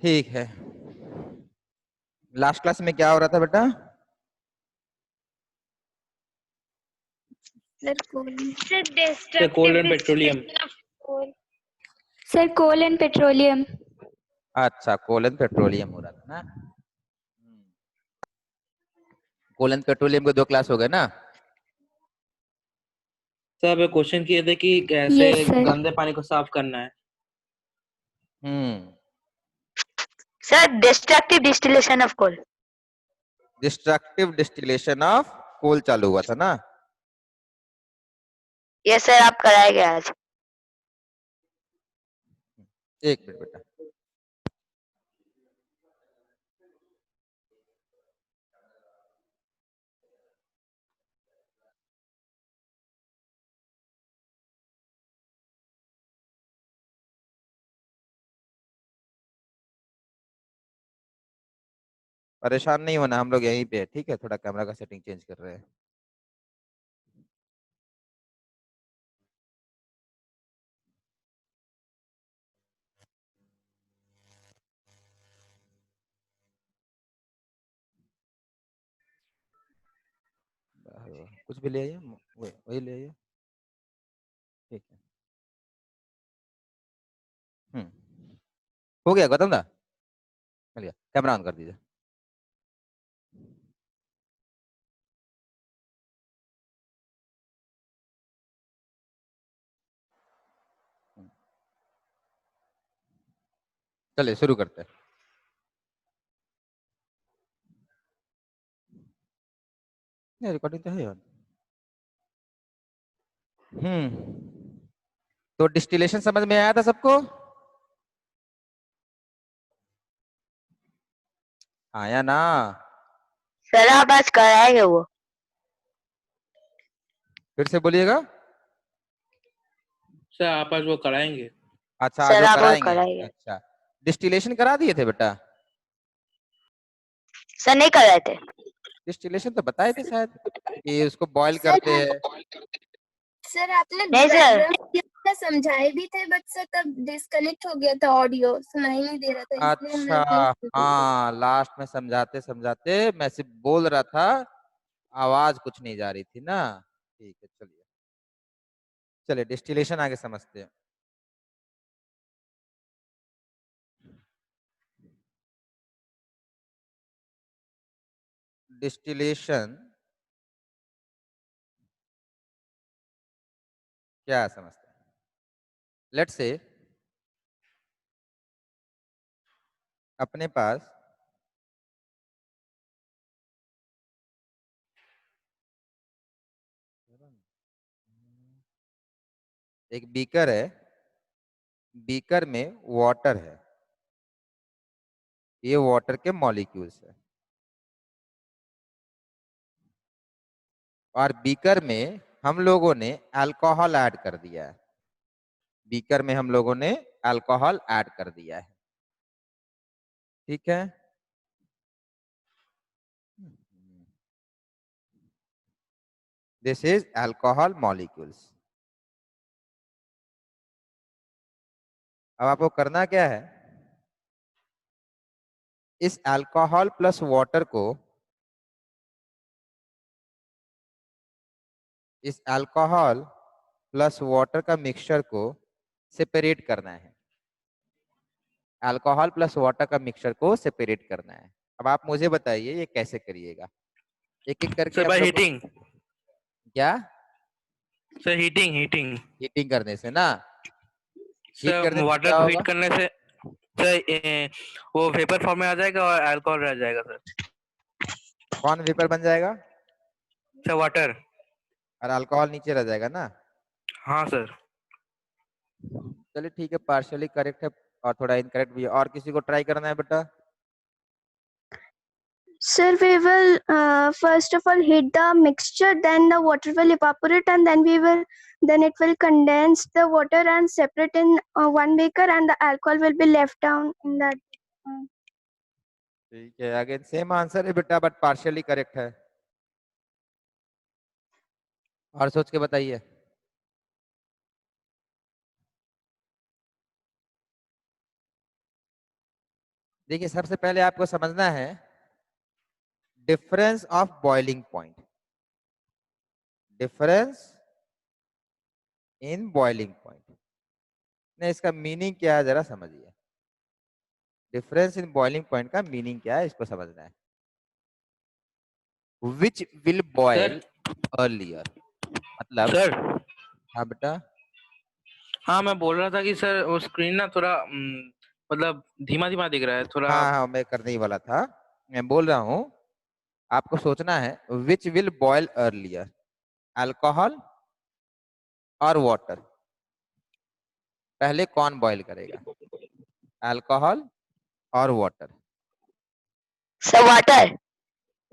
ठीक है। Last class में क्या हो रहा था बेटा? Sir coal and petroleum. Sir coal and petroleum. अच्छा, कोल एंड पेट्रोलियम हो रहा था ना। कोल एंड पेट्रोलियम के 2 क्लास हो गए ना। सर क्वेश्चन किए थे कि कैसे Yes, sir. गंदे पानी को साफ करना है। Hmm sir destructive distillation of coal. Destructive distillation of coal चालू हुआ था ना। यस सर, आप कराएंगे आज। एक मिनट बेटा। परेशान नहीं होना, हम लोग यहीं पे है, ठीक है। थोड़ा कैमरा का सेटिंग चेंज कर रहे हैं। कुछ भी ले आइए, वही ले आइए। ठीक है। हो गया गौतम दा? चलिए कैमरा ऑन कर दीजिए। चलिए शुरू करते हैं। नहीं, रिकॉर्डिंग तो है यार। तो डिस्टिलेशन समझ में आया था सबको? आया ना? सर आप आज कराएंगे वो? फिर से बोलिएगा। सर आप आज वो कराएंगे। अच्छा, आज सर वो आप वो कराएंगे। कराएंगे? अच्छा, डिस्टिलेशन करा दिए थे बेटा? सर नहीं कराए थे। डिस्टिलेशन तो बताए थे शायद, कि उसको बॉईल सर करते हैं। सर आपने नहीं सर। रफ समझाए भी थे, बट सर तब डिस्कनेक्ट हो गया था, ऑडियो सुनाई नहीं दे रहा था, इसलिए हमने अच्छा, नहीं सुना। हाँ, लास्ट में समझाते समझाते मैं सिर्फ बोल रहा था, आवाज कुछ नहीं जा रही थी ना। ठीक है, चलिए चलिए डिस्टिलेशन आगे समझते हैं। डिस्टिलेशन क्या समझते हैं? लेट्स से अपने पास एक बीकर है, बीकर में वाटर है, ये वाटर के मॉलिक्यूल्स है, और बीकर में हम लोगों ने अल्कोहल ऐड कर दिया है। बीकर में हम लोगों ने अल्कोहल ऐड कर दिया है, ठीक है। This is alcohol molecules. अब आपको करना क्या है, इस अल्कोहल प्लस वाटर को, इस अल्कोहल प्लस वाटर का मिक्सचर को सेपरेट करना है। अल्कोहल प्लस वाटर का मिक्सचर को सेपरेट करना है। अब आप मुझे बताइए ये कैसे करिएगा, एक एक करके सर आप बाय लोग। हीटिंग। क्या? Sir heating heating. हीटिंग करने से ना? हीट सर करने से वाटर क्या को होगा? हीट करने से सर वो वेपर फॉर्म में आ जाएगा और अल्कोहल रह जाएगा सर। कौन वेपर बन जाएगा? Sir water. और अल्कोहल नीचे रह जाएगा ना? हाँ सर। चलिए ठीक है, पार्शियली करेक्ट है और थोड़ा इनकरेक्ट भी है। और किसी को ट्राई करना है बेटा? Sir, we will first of all heat the mixture, then the water will evaporate, and then it will condense the water and separate in one beaker, and the alcohol will be left down in that. ठीक है, again same answer है बेटा, but partially correct है। और सोच के बताइए। देखिए सबसे पहले आपको समझना है difference of boiling point, difference in boiling point. नहीं, इसका मीनिंग क्या है जरा समझिए। डिफरेंस इन बॉइलिंग पॉइंट का मीनिंग क्या है इसको समझना है। विच विल बॉयल अर्लियर, मतलब सर हाँ बेटा। हाँ मैं बोल रहा था कि सर वो स्क्रीन ना थोड़ा मतलब धीमा धीमा दिख रहा है थोड़ा। हाँ हाँ, मैं करने ही वाला था। मैं बोल रहा हूँ आपको सोचना है which will boil earlier, alcohol और वाटर। पहले कौन बॉयल करेगा, अल्कोहल और water? Sir water.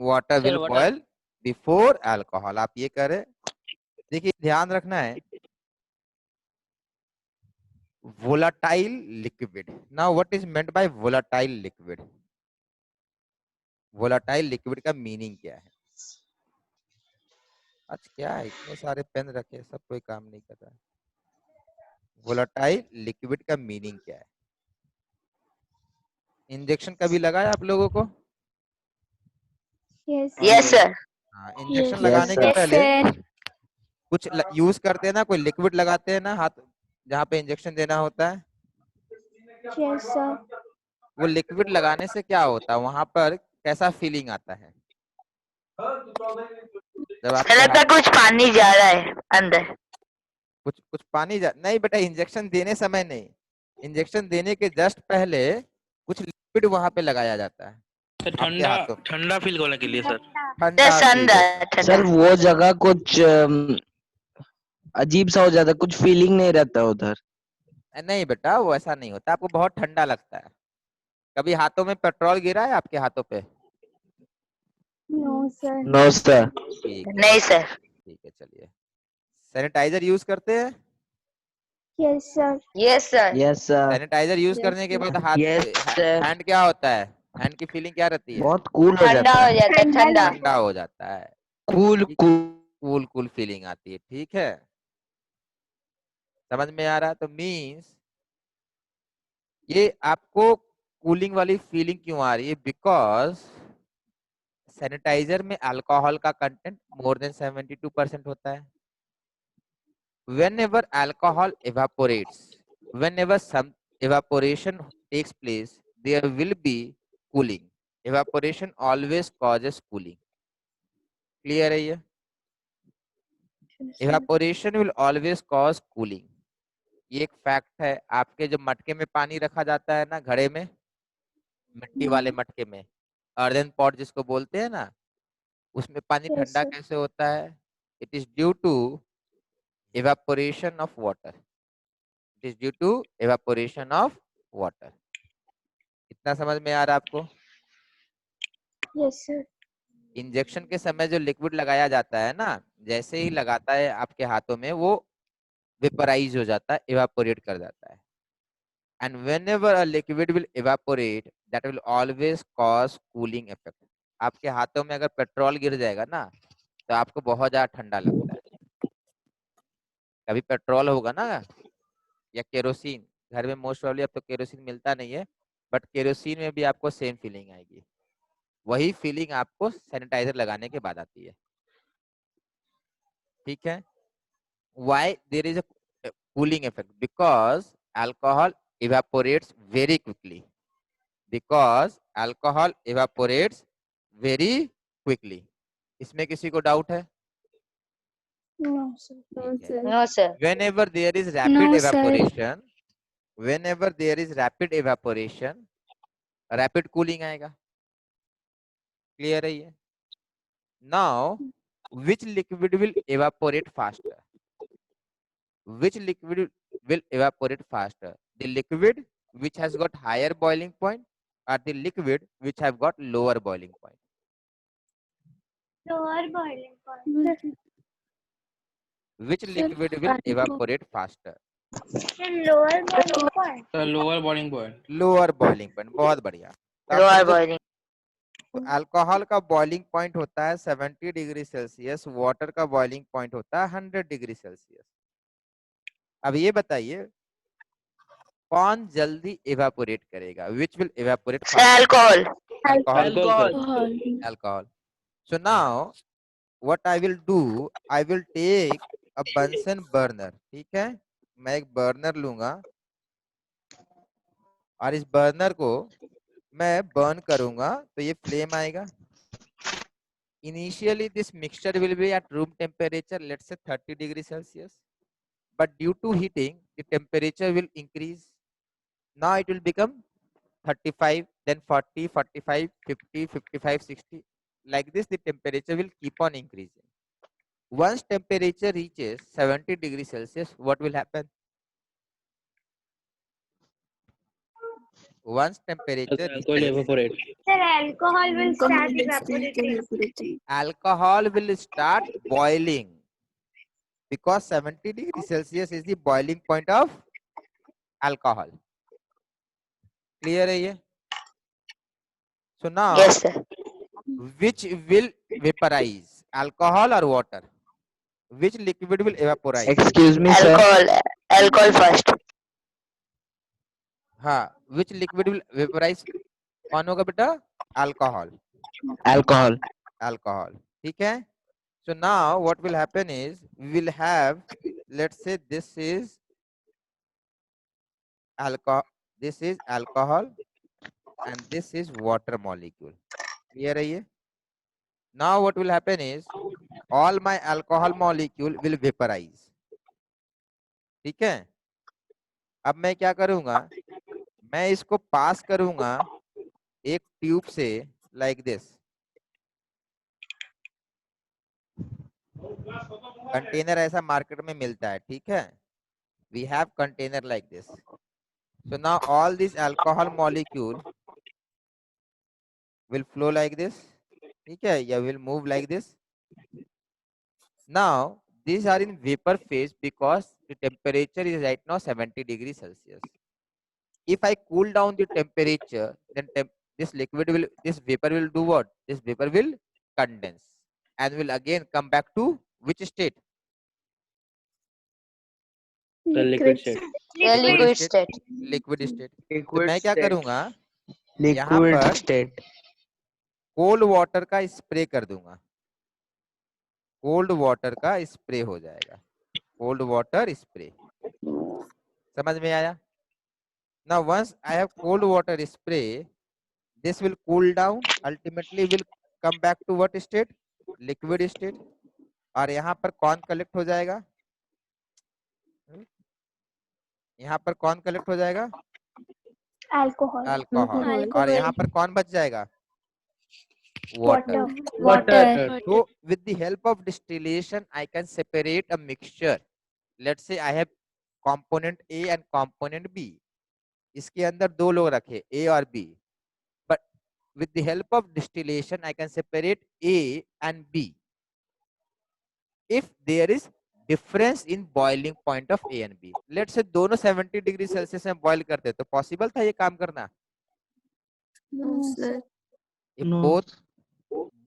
Water will sir water. Boil before alcohol, आप ये करें। देखिए ध्यान रखना है, volatile liquid. Now what is meant by volatile liquid? Volatile liquid का मीनिंग क्या है? आज क्या है, इतने सारे पेन रखे सब कोई काम नहीं कर रहा है। वोलाटाइल लिक्विड का मीनिंग क्या है? इंजेक्शन कभी लगाया आप लोगों को? Yes. Yes sir. हाँ, इंजेक्शन Yes. लगाने के Yes, पहले sir. कुछ यूज करते हैं ना, कोई लिक्विड लगाते हैं ना हाथ जहाँ पे इंजेक्शन देना होता है। Yes, sir. वो लिक्विड लगाने से क्या होता है, वहां पर कैसा फीलिंग आता है जब आपके सर लगता है कुछ पानी जा रहा है अंदर। कुछ कुछ पानी नहीं बेटा, इंजेक्शन देने समय नहीं, इंजेक्शन देने के जस्ट पहले कुछ लिक्विड वहां पे लगाया जाता है सर आपके ठंडा हाथों में, ठंडा फील होने के लिए सर। ठंडा फील होता है। सर वो जगह कुछ अजीब सा हो जाता है, कुछ फीलिंग नहीं रहता उधर। नहीं बेटा वो ऐसा नहीं होता, आपको बहुत ठंडा लगता है। कभी हाथों में पेट्रोल गिरा है आपके हाथों पे? No, sir. No sir. ठीक है नहीं सर। ठीक है, चलिए। सैनिटाइजर यूज करते हैं? Yes, sir. Yes sir. Yes sir. Sanitiser use Yes, करने के sir. बाद हाथ यस सर। हैंड क्या होता है, हैंड की फीलिंग क्या रहती है? बहुत कूल हो ठंडा जाता हो है। जाता है ठंडा। ठंडा हो जाता है, cool cool. Cool cool feeling आती है। ठीक है, समझ में आ रहा है? तो मीन्स ये आपको कूलिंग वाली फीलिंग क्यों आ रही है, बिकॉज सैनिटाइजर में अल्कोहल का कंटेंट मोर देन 72% होता है। whenever alcohol evaporates, whenever some evaporation takes place, there will be cooling. Evaporation always causes cooling. Clear है ये? Evaporation will always cause cooling. ये एक फैक्ट है। आपके जो मटके में पानी रखा जाता है ना, घड़े में, मिट्टी वाले मटके में, अर्दन पॉट जिसको बोलते हैं ना, उसमें पानी Yes, ठंडा sir. कैसे होता है? It is due to evaporation of water. It is due to evaporation of water. इतना समझ में आ रहा है आपको? Yes, sir. इंजेक्शन के समय जो लिक्विड लगाया जाता है ना, जैसे ही लगाता है आपके हाथों में, वो वेपराइज हो जाता है, इवापोरेट कर जाता है। And whenever a liquid will evaporate, that will always cause cooling effect. आपके हाथों में अगर पेट्रोल गिर जाएगा ना, तो आपको बहुत ज्यादा ठंडा लगता है। कभी पेट्रोल होगा ना या केरोसिन, घर में मोस्ट प्रॉब्ली अब तो केरोसिन मिलता नहीं है, बट केरोसिन में भी आपको सेम फीलिंग आएगी। वही फीलिंग आपको सैनिटाइजर लगाने के बाद आती है। ठीक है? Why there is a cooling effect? Because alcohol evaporates very quickly. Because alcohol evaporates very quickly. इसमें किसी को डाउट है? No, sir. ठीक है। No sir. Whenever there is rapid No, sir. evaporation, whenever there is rapid evaporation, rapid cooling आएगा। Clear है ये? Now, which liquid will evaporate faster? Which liquid will evaporate faster? The liquid which has got higher boiling point or the liquid which have got lower boiling point? Lower boiling point. Which liquid will evaporate faster? Lower boiling point. Sir lower boiling point. Lower boiling point. बहुत बढ़िया। तो आप lower समझे, boiling. Alcohol का boiling point होता है 70 degree Celsius, water का boiling point होता है 100 डिग्री सेल्सियस। अब ये बताइए कौन जल्दी इवेपोरेट करेगा? Which will evaporate Sir, alcohol. alcohol Alcohol. alcohol. So now what I will do, I will take a Bunsen burner. ठीक है, मैं एक बर्नर लूंगा और इस बर्नर को मैं बर्न करूंगा तो ये फ्लेम आएगा. Initially this mixture will be at room temperature, let's say 30 degrees Celsius, but due to heating the temperature will increase. Now it will become 35, then 40, 45, 50, 55, 60. Like this the temperature will keep on increasing. Once temperature reaches 70 degrees Celsius, what will happen? Once temperature Alcohol reaches, evaporate. Sir, alcohol will start evaporating. alcohol will start boiling because 70 degrees Celsius is the boiling point of alcohol. Clear है ये? So now, Yes, sir. which will vaporize, alcohol or water? Which liquid will evaporize? Excuse me, sir. Alcohol. Alcohol first. हाँ, which liquid will vaporize? कौन होगा बेटा? Alcohol. Alcohol. Alcohol. ठीक है? So now what will happen is we will have, let's say this is alcohol, and this is water molecule. Clear है ये? Now what will happen is all my alcohol molecule will vaporize. ठीक है? अब मैं क्या करूंगा? मैं इसको पास करूंगा एक ट्यूब से, like this. कंटेनर ऐसा मार्केट में मिलता है. ठीक है? We have container like this. So now all these alcohol molecule will flow like this. ठीक है? या will move like this. Now these are in vapor phase because the temperature is right now 70 degrees Celsius. If I cool down the temperature, then this vapor will do what? This vapor will condense and will again come back to which state? The liquid state. The liquid state. Liquid state. तो Liquid मैं क्या state. करूंगा? यहाँ Liquid पर state. Cold water का spray कर दूंगा. Cold water का स्प्रे हो जाएगा. Cold water spray. समझ में आया? Now once I have cold water spray, this will cool down, ultimately will come back to what state? Liquid state. और यहाँ पर कौन कलेक्ट हो जाएगा? यहाँ पर कौन कलेक्ट हो जाएगा? Alcohol. अल्कोहल. और यहाँ पर कौन बच जाएगा? Water. Water. So with the help of distillation, I can separate a mixture. Let's say I have component A and component B. इसके अंदर दो लोग रखे A और B. But with the help of distillation, I can separate A and B. If there is difference in boiling point of A and B. Let's say दोनों 70 degree Celsius में boil करते तो पॉसिबल था ये काम करना? No, sir. If No. both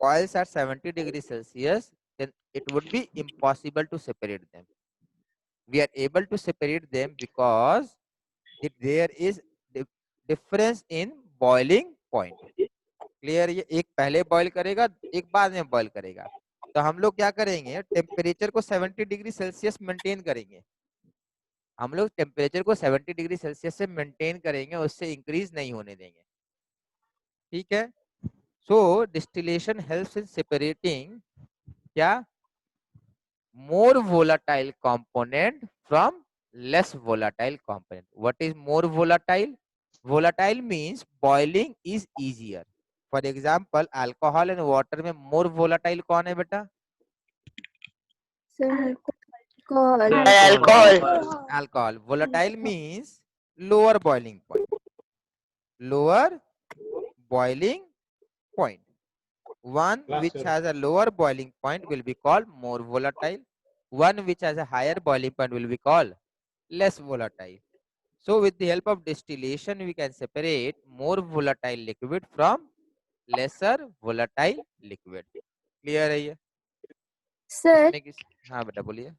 boils at 70 degrees Celsius, then it would be impossible to separate them. We are able to separate them because there is difference in boiling point. Clear? ये एक पहले boil करेगा, एक बाद में boil करेगा. तो हम लोग क्या करेंगे? टेम्परेचर को 70 डिग्री सेल्सियस मेंटेन करेंगे. हम लोग टेम्परेचर को 70 डिग्री सेल्सियस से मेंटेन करेंगे, उससे इंक्रीज नहीं होने देंगे. ठीक है? सो डिस्टिलेशन हेल्प्स इन सेपरेटिंग क्या? More volatile component from less volatile component. What is more volatile? Volatile means boiling is easier. For example, alcohol and water में more volatile कौन है बेटा? Alcohol. Alcohol. Volatile means lower boiling point. Lower boiling point. One which has a lower boiling point will be called more volatile. One which has a higher boiling point will be called less volatile. So with the help of distillation, we can separate more volatile liquid from lesser volatile liquid. Clear है ये? Sir, हाँ बेटा बोलिए.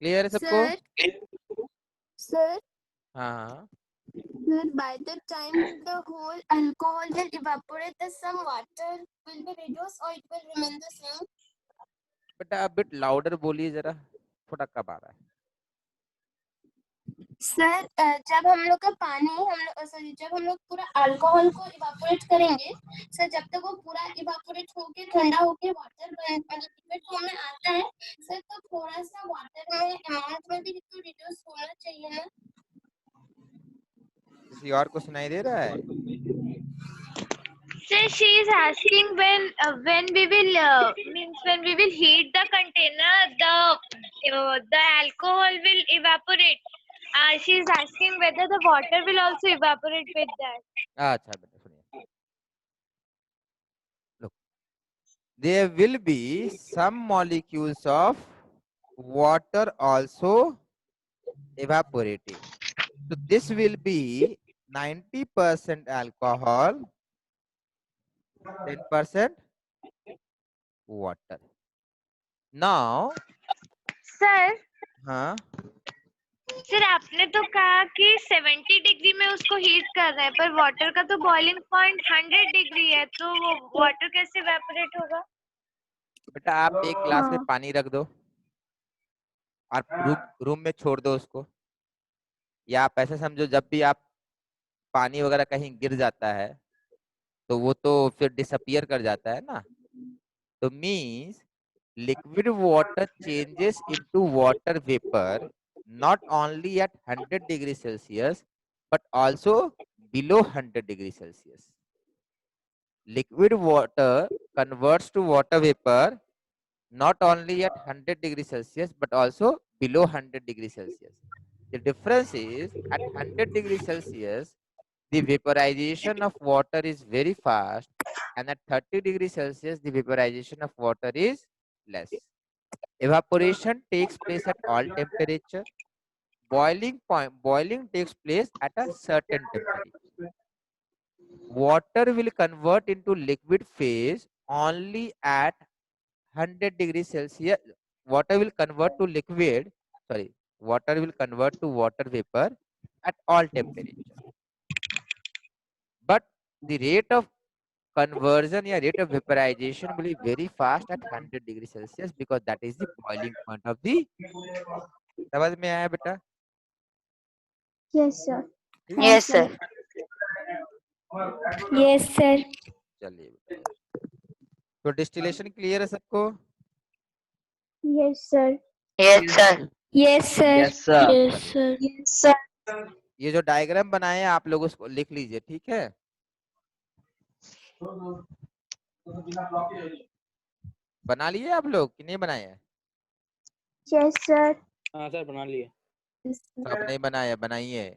Clear है सबको? Sir, हाँ sir, by the time the whole alcohol will evaporate, the some water will be reduced or it will remain the same. बेटा a bit louder बोलिए जरा, थोड़ा कब आ रहा है। सर जब हम लोग का पानी हम लोग सॉरी जब हम लोग पूरा अल्कोहल को इवापोरेट करेंगे सर, जब तक वो पूरा इवापोरेट होके ठंडा होके वाटर लिक्विड फॉर्म में आता है सर, तो थोड़ा सा वाटर में अमाउंट में भी तो रिड्यूस होना चाहिए ना। किसी और को सुनाई दे रहा है? Sir, she is asking when we will means when we will heat the container, the alcohol will evaporate. She is asking whether the water will also evaporate with that. अच्छा बेटा सुनिए, look, there will be some molecules of water also evaporating. So this will be 90% alcohol, 10% water. Now, Sir, हाँ sir आपने तो कहा कि 70 degree में उसको हीट कर रहे हैं, पर वाटर का तो बॉइलिंग पॉइंट 100 डिग्री है, तो वो वाटर कैसे इवेपोरेट होगा? बेटा आप एक गिलास में पानी रख दो और रूम में छोड़ दो उसको, या आप ऐसे समझो जब भी आप पानी वगैरह कहीं गिर जाता है तो वो तो फिर डिसअपियर कर जाता है ना। तो means liquid water changes into water vapor not only at 100 degrees Celsius but also below 100 degrees Celsius. Liquid water converts to water vapor not only at 100 degrees Celsius but also below 100 degrees Celsius. The difference is at 100 degrees Celsius the vaporization of water is very fast, and at 30 degrees Celsius the vaporization of water is less. Evaporation takes place at all temperature. Boiling takes place at a certain temperature. Water will convert into liquid phase only at 100 degrees Celsius. Water will convert to liquid, sorry, water will convert to water vapor at all temperature. But the rate of conversion या rate of vaporization will be very fast at 100 degrees Celsius because that is the boiling point of the। समझ में आया बेटा? Yes, sir. Yes, sir. Yes sir. चलिए बेटा, तो distillation clear है सबको? Yes, sir. Yes, sir. Yes sir. Yes, sir. Yes sir. Yes sir. ये जो डायग्राम बनाए हैं आप लोग उसको लिख लीजिए, ठीक है? बना लिए आप लोग कि नहीं बनाए हैं? Yes, sir. हाँ सर बना लिए। सब नहीं बनाया, बनाइए।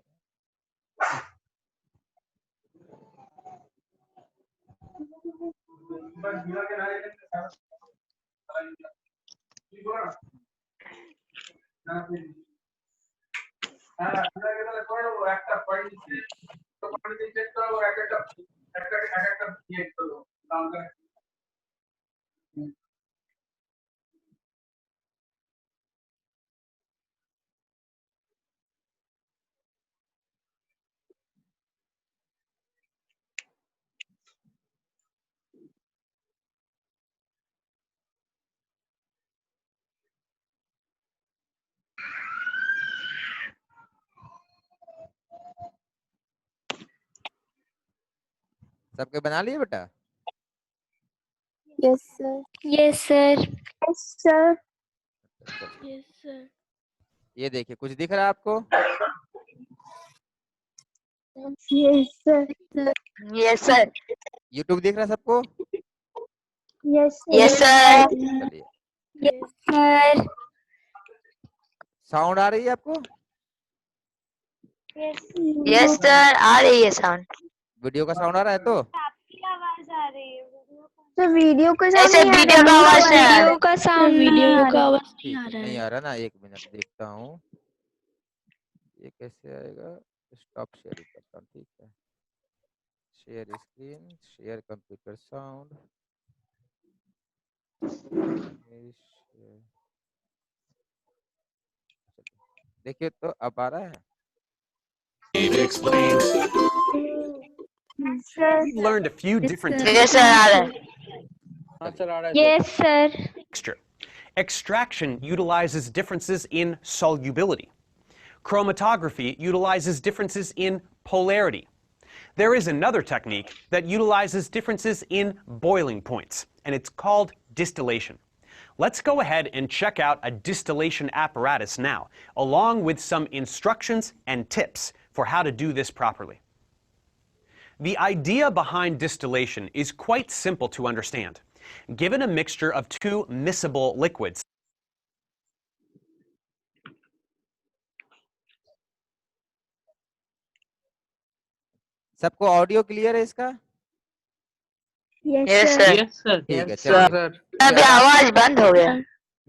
सबके बना लिए बेटा? Yes sir. Yes sir. Yes, sir. चलिए, Yes sir. ये देखिए कुछ दिख रहा है आपको? Yes, sir. Yes, sir. YouTube दिख रहा है सबको? Yes, Yes, sir. चलिए, Yes sir. साउंड आ रही है आपको? Yes, sir. आ रही है साउंड। वीडियो का साउंड आ रहा है तो? आपकी आवाज आ रही है, तो वीडियो का ऐसे साउंड नहीं आ वीडियो का रहा आवाज नहीं आ रहा। वीडियो का साउंड वीडियो का आवाज नहीं ठीक आ है, रहा नहीं है। आ रहा ना, एक मिनट देखता हूँ ये कैसे आएगा। स्टॉप शेयरिंग करता हूँ, ठीक है। Share screen, share computer sound, देखिए तो अब आ रहा है। We've learned a few different Yes, sir. आ रहा है. हाँ सर आ रहा है. Yes, sir. texture. Extraction utilizes differences in solubility. Chromatography utilizes differences in polarity. There is another technique that utilizes differences in boiling points, and it's called distillation. Let's go ahead and check out a distillation apparatus now, along with some instructions and tips for how to do this properly. The idea behind distillation is quite simple to understand. Given a mixture of two miscible liquids, सबको audio clear है इसका? Yes, sir. Yes, sir. ठीक है, Yes, चलिए। sir. अभी आवाज बंद हो गया.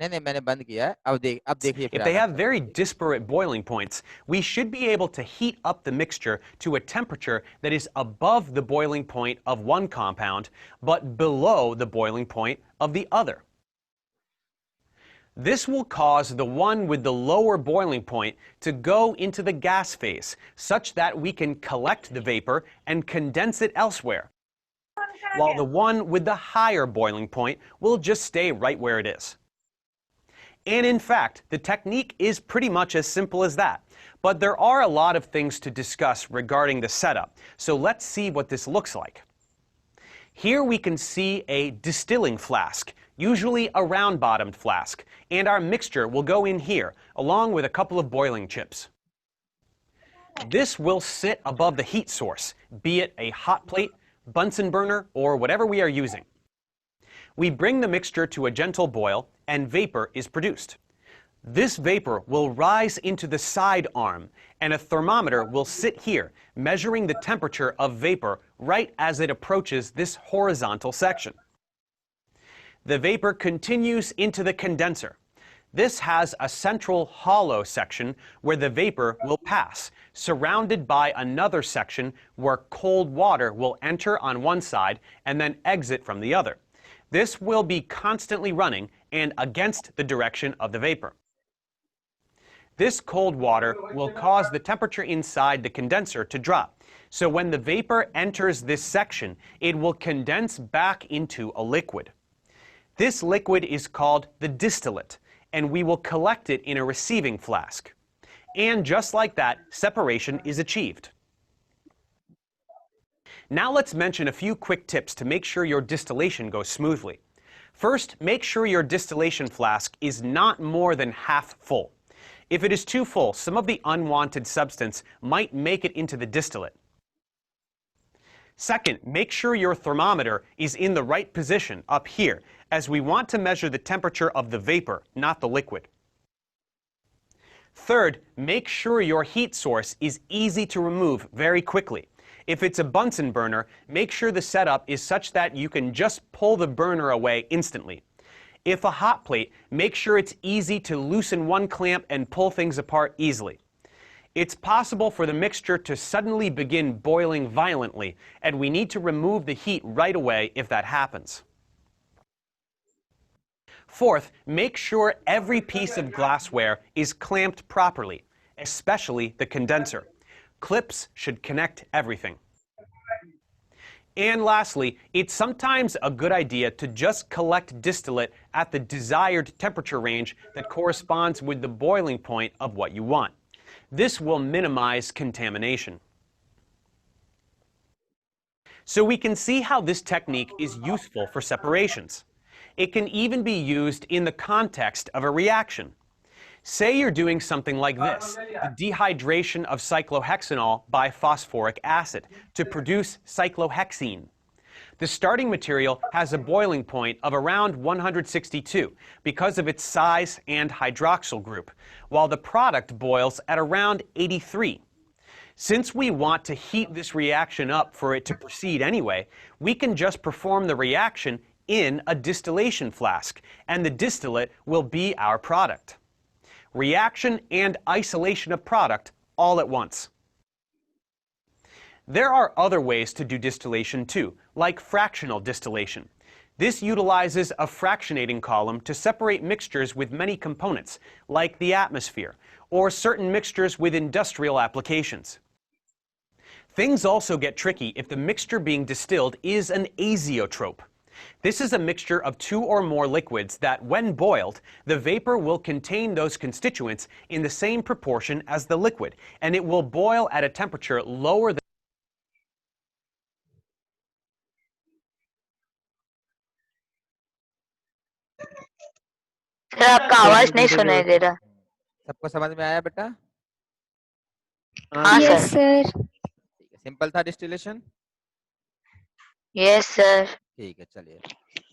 नहीं, मैंने बंद किया है। अब देखिए फिर if they आना। have very disparate boiling points, we should be able to heat up the mixture to a temperature that is above the boiling point of one compound, but below the boiling point of the other. This will cause the one with the lower boiling point to go into the gas phase, such that we can collect the vapor and condense it elsewhere, while the one with the higher boiling point will just stay right where it is. And in fact, the technique is pretty much as simple as that. But there are a lot of things to discuss regarding the setup, so let's see what this looks like. Here we can see a distilling flask, usually a round-bottomed flask, and our mixture will go in here, along with a couple of boiling chips. This will sit above the heat source, be it a hot plate, Bunsen burner, or whatever we are using. We bring the mixture to a gentle boil, and vapor is produced. This vapor will rise into the side arm, and a thermometer will sit here, measuring the temperature of vapor right as it approaches this horizontal section. The vapor continues into the condenser. This has a central hollow section where the vapor will pass, surrounded by another section where cold water will enter on one side and then exit from the other. This will be constantly running and against the direction of the vapor. This cold water will cause the temperature inside the condenser to drop. So when the vapor enters this section, it will condense back into a liquid. This liquid is called the distillate, and we will collect it in a receiving flask. And just like that, separation is achieved. Now let's mention a few quick tips to make sure your distillation goes smoothly. First, make sure your distillation flask is not more than half full. If it is too full, some of the unwanted substance might make it into the distillate. Second, make sure your thermometer is in the right position up here, as we want to measure the temperature of the vapor, not the liquid. Third, make sure your heat source is easy to remove very quickly. If it's a Bunsen burner, make sure the setup is such that you can just pull the burner away instantly. If a hot plate, make sure it's easy to loosen one clamp and pull things apart easily. It's possible for the mixture to suddenly begin boiling violently, and we need to remove the heat right away if that happens. Fourth, make sure every piece of glassware is clamped properly, especially the condenser. Clips should connect everything. And lastly, it's sometimes a good idea to just collect distillate at the desired temperature range that corresponds with the boiling point of what you want. This will minimize contamination. So we can see how this technique is useful for separations. It can even be used in the context of a reaction. Say you're doing something like this, the dehydration of cyclohexanol by phosphoric acid to produce cyclohexene. The starting material has a boiling point of around 162 because of its size and hydroxyl group, while the product boils at around 83. Since we want to heat this reaction up for it to proceed anyway, we can just perform the reaction in a distillation flask, and the distillate will be our product. Reaction and isolation of product all at once. There are other ways to do distillation too, like fractional distillation. This utilizes a fractionating column to separate mixtures with many components, like the atmosphere, or certain mixtures with industrial applications. Things also get tricky if the mixture being distilled is an azeotrope. This is a mixture of two or more liquids that, when boiled, the vapor will contain those constituents in the same proportion as the liquid, and it will boil at a temperature lower than sir आपका आवाज नहीं सुनाई दे रहा। सबको समझ में आया बेटा? हाँ Yes, सर। sir. ठीक है, सिंपल था डिस्टिलेशन। Yes sir. ठीक है, चलिए।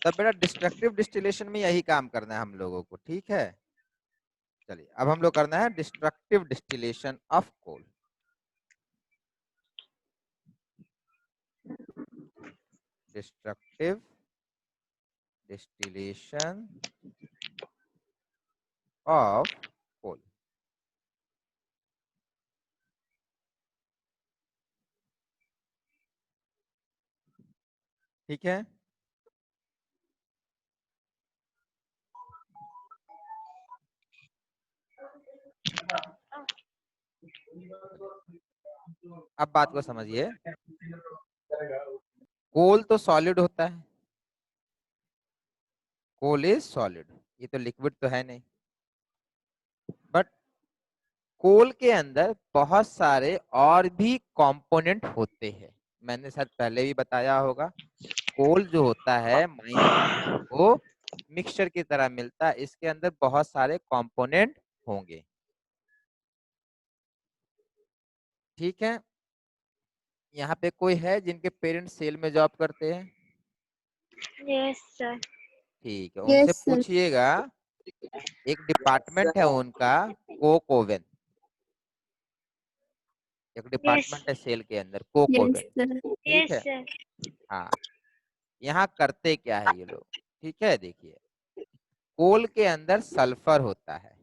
तब बेटा डिस्ट्रक्टिव डिस्टिलेशन में यही काम करना है हम लोगों को, ठीक है। चलिए अब हम लोग करना है destructive distillation of coal. Destructive distillation of coal. ठीक है, अब बात को समझिए। कोल तो सॉलिड होता है, कोल इज सॉलिड, ये तो लिक्विड तो है नहीं। बट कोल के अंदर बहुत सारे और भी कंपोनेंट होते हैं। मैंने शायद पहले भी बताया होगा, कोल जो होता है माइन वो मिक्सचर की तरह मिलता है, इसके अंदर बहुत सारे कंपोनेंट होंगे। ठीक है, यहाँ पे कोई है जिनके पेरेंट्स सेल में जॉब करते हैं? Yes, sir. ठीक है, Yes, उनसे sir. पूछिएगा, एक डिपार्टमेंट है उनका कोकोवेन, एक डिपार्टमेंट है सेल के अंदर Yes, कोकोवेन। sir. ठीक Yes, है, sir. हाँ, यहाँ करते क्या है ये लोग? ठीक है, देखिए कोल के अंदर सल्फर होता है,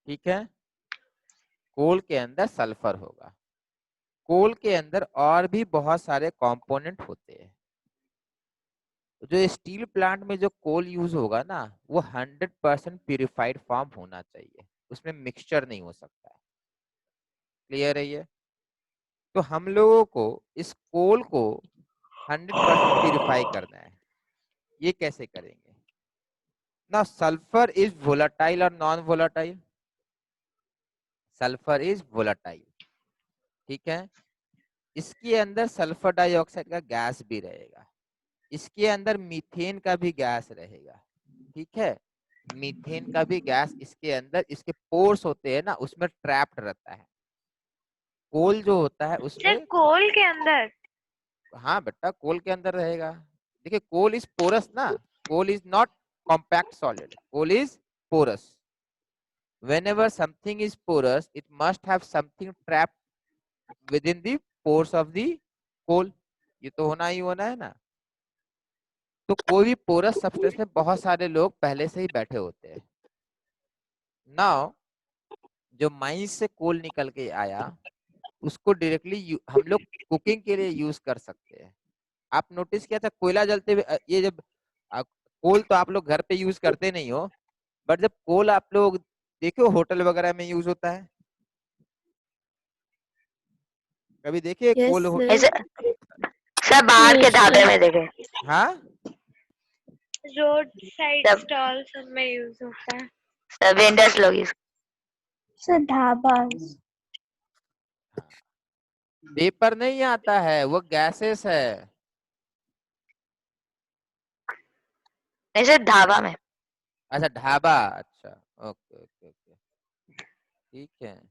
ठीक है, कोल के अंदर सल्फर होगा। कोल के अंदर और भी बहुत सारे कंपोनेंट होते हैं। जो स्टील प्लांट में जो कोल यूज होगा ना, वो 100% प्यूरिफाइड फॉर्म होना चाहिए, उसमें मिक्सचर नहीं हो सकता है। क्लियर है ये? तो हम लोगों को इस कोल को 100% प्यूरिफाई करना है। ये कैसे करेंगे ना? सल्फर इज वोलाटाइल और non volatile? Sulphur is volatile, ठीक है। इसके अंदर सल्फर डाइऑक्साइड का गैस भी रहेगा, इसके अंदर मीथेन का भी गैस रहेगा, ठीक है। मीथेन का भी गैस इसके अंदर, इसके पोर्स होते हैं ना, उसमें ट्रैप्ड रहता है। कोल जो होता है Sir, उसमें, कोल के अंदर? हाँ बेटा कोल के अंदर रहेगा। देखिए कोल इज पोरस ना, coal is not compact solid, coal is porous. whenever something is porous it must have something trapped within the pores of the coal, ये तो होना ही होना है ना। तो कोई भी पोरस सब्सटेंस में बहुत सारे लोग पहले से ही बैठे होते हैं। नाउ जो माइंस से कोल निकल के आया उसको डायरेक्टली हम लोग कुकिंग के लिए यूज कर सकते हैं। आप नोटिस किया था कोयला जलते हुए, ये जब कोल तो आप लोग घर पे यूज करते नहीं हो, बट जब कोल आप लोग देखो होटल वगैरह में यूज होता है, कभी देखिए Yes, कोल sir. ऐसे सब बाहर के Yes, ढाबे sir. में देखे। हाँ रोड साइड सब स्टॉल सब में यूज होता है। सब वेंडर्स लोग इसको। Sir, dhabas. पेपर नहीं आता है, वो गैसेस है। ऐसे ढाबा में। अच्छा ढाबा, अच्छा ओके ओके ओके, ठीक है।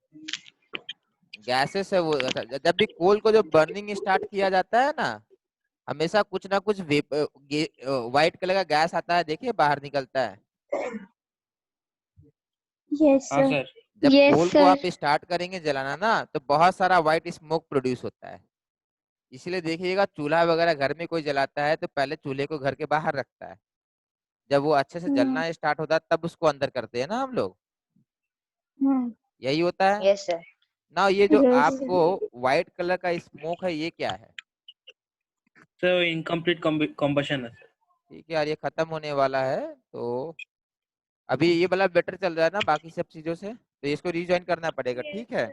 गैसेस है वो। अच्छा जब भी कोल को जो बर्निंग स्टार्ट किया जाता है ना, हमेशा कुछ ना कुछ व्हाइट कलर का गैस आता है, देखिए बाहर निकलता है। Yes, हाँ sir. सर। जब Yes, कोल को sir. आप स्टार्ट करेंगे जलाना ना, तो बहुत सारा व्हाइट स्मोक प्रोड्यूस होता है। इसलिए देखिएगा चूल्हा वगैरह घर में कोई जलाता है तो पहले चूल्हे को घर के बाहर रखता है, जब वो अच्छे से जलना स्टार्ट होता है तब उसको अंदर करते हैं ना हम लोग, यही होता है यस सर। ना। ये जो Yes. आपको व्हाइट कलर का स्मोक है ये क्या है? सर इनकम्प्लीट कॉम्बशन है। ठीक है यार, ये खत्म होने वाला है, तो अभी ये वाला बेटर चल रहा है ना बाकी सब चीजों से, तो इसको रिज्वाइन करना पड़ेगा, ठीक है।